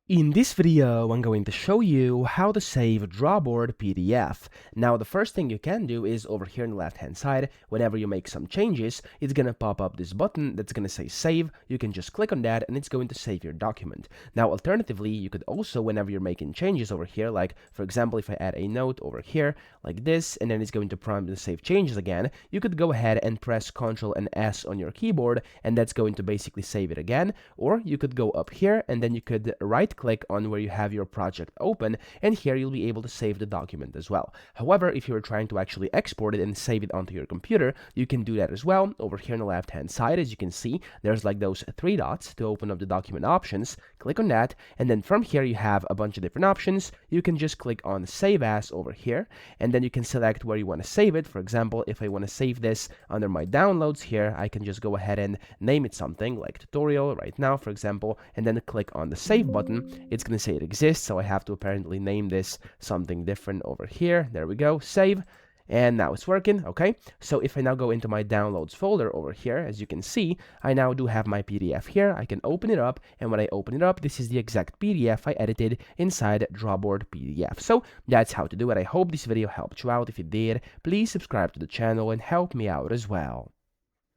In this video, I'm going to show you how to save Drawboard PDF. Now, the first thing you can do is over here on the left-hand side, whenever you make some changes, it's going to pop up this button that's going to say save. You can just click on that and it's going to save your document. Now, alternatively, you could also, whenever you're making changes over here, like for example, if I add a note over here like this, and then it's going to prompt to save changes again, you could go ahead and press Ctrl and S on your keyboard, and that's going to basically save it again. Or you could go up here and then you could right-click on where you have your project open, and here you'll be able to save the document as well. However, if you're trying to actually export it and save it onto your computer, you can do that as well. Over here on the left-hand side, as you can see, there's like those three dots to open up the document options. Click on that, and then from here you have a bunch of different options. You can just click on Save As over here, and then you can select where you want to save it. For example, if I want to save this under my downloads here, I can just go ahead and name it something like tutorial right now, for example, and then click on the save button. It's going to say it exists, so I have to apparently name this something different over here. There we go, save. And now it's working, okay? So if I now go into my downloads folder over here, as you can see, I now do have my PDF here. I can open it up, and when I open it up, this is the exact PDF I edited inside Drawboard PDF. So that's how to do it. I hope this video helped you out. If it did, please subscribe to the channel and help me out as well.